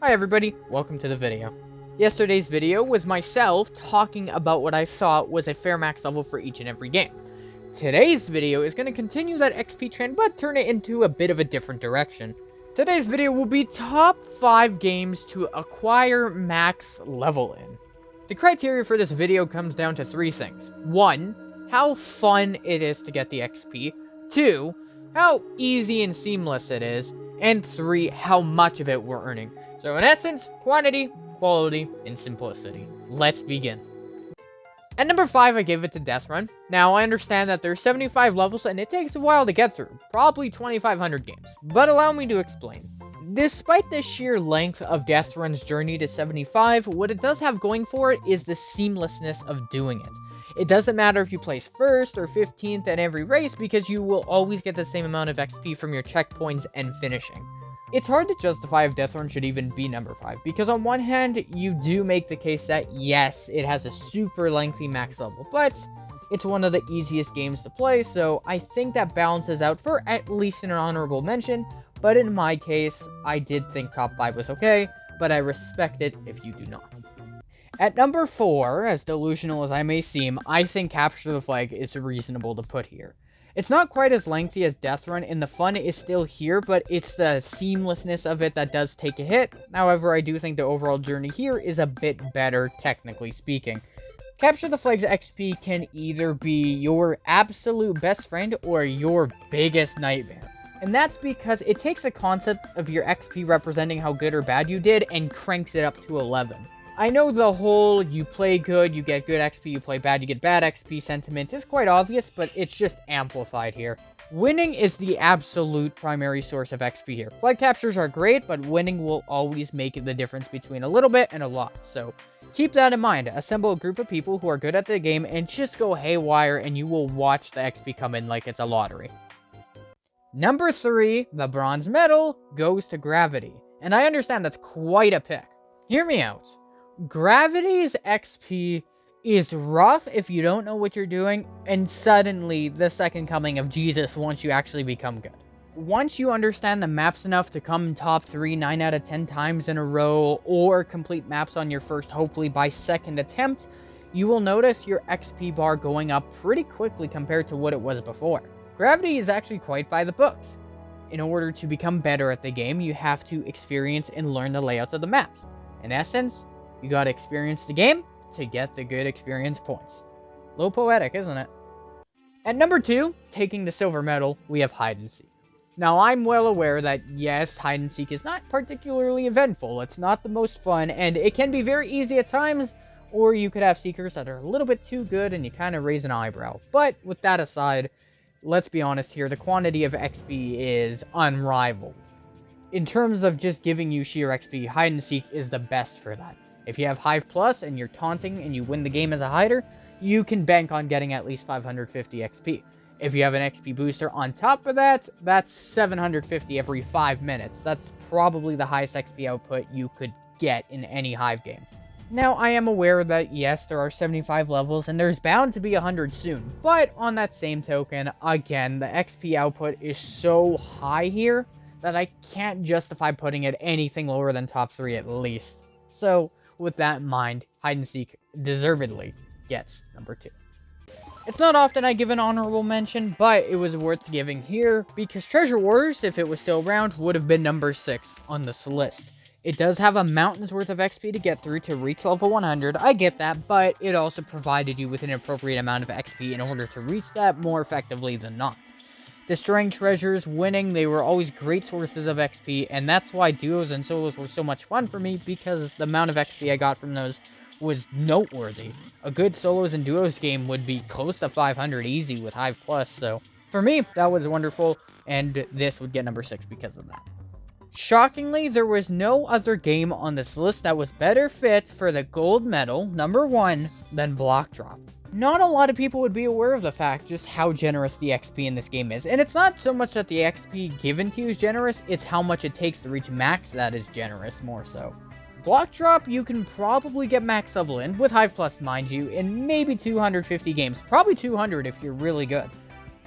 Hi everybody, welcome to the video. Yesterday's video was myself talking about what I thought was a fair max level for each and every game. Today's video is going to continue that XP trend but turn it into a bit of a different direction. Today's video will be top 5 games to acquire max level in. The criteria for this video comes down to 3 things. 1. How fun it is to get the XP. 2. How easy and seamless it is. And 3. How much of it we're earning. So in essence, quantity, quality, and simplicity. Let's begin. At number 5, I gave it to Death Run. Now, I understand that there's 75 levels and it takes a while to get through, probably 2,500 games. But allow me to explain. Despite the sheer length of Death Run's journey to 75, what it does have going for it is the seamlessness of doing it. It doesn't matter if you place 1st or 15th at every race because you will always get the same amount of XP from your checkpoints and finishing. It's hard to justify if Death Run should even be number 5, because on one hand, you do make the case that yes, it has a super lengthy max level, but it's one of the easiest games to play, so I think that balances out for at least an honorable mention, but in my case, I did think top 5 was okay, but I respect it if you do not. At number 4, as delusional as I may seem, I think Capture the Flag is reasonable to put here. It's not quite as lengthy as Death Run, and the fun is still here, but it's the seamlessness of it that does take a hit. However, I do think the overall journey here is a bit better, technically speaking. Capture the Flag's XP can either be your absolute best friend or your biggest nightmare. And that's because it takes the concept of your XP representing how good or bad you did and cranks it up to 11. I know the whole you play good, you get good XP, you play bad, you get bad XP sentiment is quite obvious, but it's just amplified here. Winning is the absolute primary source of XP here. Flag captures are great, but winning will always make the difference between a little bit and a lot. So keep that in mind. Assemble a group of people who are good at the game and just go haywire and you will watch the XP come in like it's a lottery. Number 3, the bronze medal, goes to Gravity. And I understand that's quite a pick. Hear me out. Gravity's XP is rough if you don't know what you're doing, and suddenly the second coming of Jesus once you actually become good. Once you understand the maps enough to come top 3 9 out of 10 times in a row, or complete maps on your first, hopefully by second attempt, you will notice your XP bar going up pretty quickly compared to what it was before. Gravity is actually quite by the books. In order to become better at the game, you have to experience and learn the layouts of the maps. In essence, you gotta experience the game to get the good experience points. A little poetic, isn't it? At number 2, taking the silver medal, we have Hide and Seek. Now, I'm well aware that, yes, Hide and Seek is not particularly eventful, it's not the most fun, and it can be very easy at times, or you could have seekers that are a little bit too good and you kind of raise an eyebrow. But with that aside, let's be honest here, the quantity of XP is unrivaled. In terms of just giving you sheer XP, Hide and Seek is the best for that. If you have Hive Plus and you're taunting and you win the game as a hider, you can bank on getting at least 550 XP. If you have an XP booster on top of that, that's 750 every 5 minutes. That's probably the highest XP output you could get in any Hive game. Now, I am aware that, yes, there are 75 levels and there's bound to be 100 soon. But on that same token, again, the XP output is so high here that I can't justify putting it anything lower than top 3 at least. So, with that in mind, Hide and Seek deservedly gets number 2. It's not often I give an honorable mention, but it was worth giving here, because Treasure Wars, if it was still around, would have been number 6 on this list. It does have a mountain's worth of XP to get through to reach level 100, I get that, but it also provided you with an appropriate amount of XP in order to reach that more effectively than not. Destroying treasures, winning, they were always great sources of XP, and that's why duos and solos were so much fun for me, because the amount of XP I got from those was noteworthy. A good solos and duos game would be close to 500 easy with Hive Plus, so for me, that was wonderful, and this would get number 6 because of that. Shockingly, there was no other game on this list that was better fit for the gold medal, number 1, than Block Drop. Not a lot of people would be aware of the fact just how generous the XP in this game is. And it's not so much that the XP given to you is generous, it's how much it takes to reach max that is generous, more so. Block Drop, you can probably get max level in, with Hive Plus mind you, in maybe 250 games. Probably 200 if you're really good.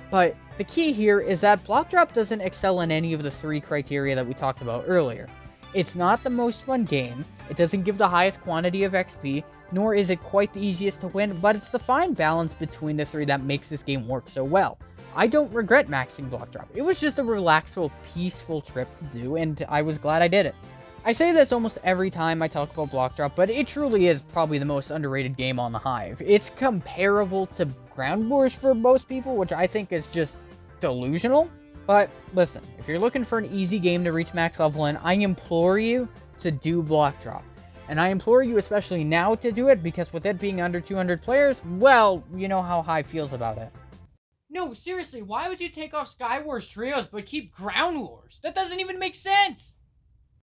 But the key here is that Block Drop doesn't excel in any of the 3 criteria that we talked about earlier. It's not the most fun game, it doesn't give the highest quantity of XP, nor is it quite the easiest to win, but it's the fine balance between the three that makes this game work so well. I don't regret maxing block drop. It was just a relaxful, peaceful trip to do, and I was glad I did it. I say this almost every time I talk about block drop, but it truly is probably the most underrated game on the Hive. It's comparable to Ground Wars for most people, which I think is just delusional. But listen, if you're looking for an easy game to reach max level in, I implore you to do block drop. And I implore you especially now to do it, because with it being under 200 players, well, you know how Hive feels about it. No, seriously, why would you take off Sky Wars Trios but keep Ground Wars? That doesn't even make sense!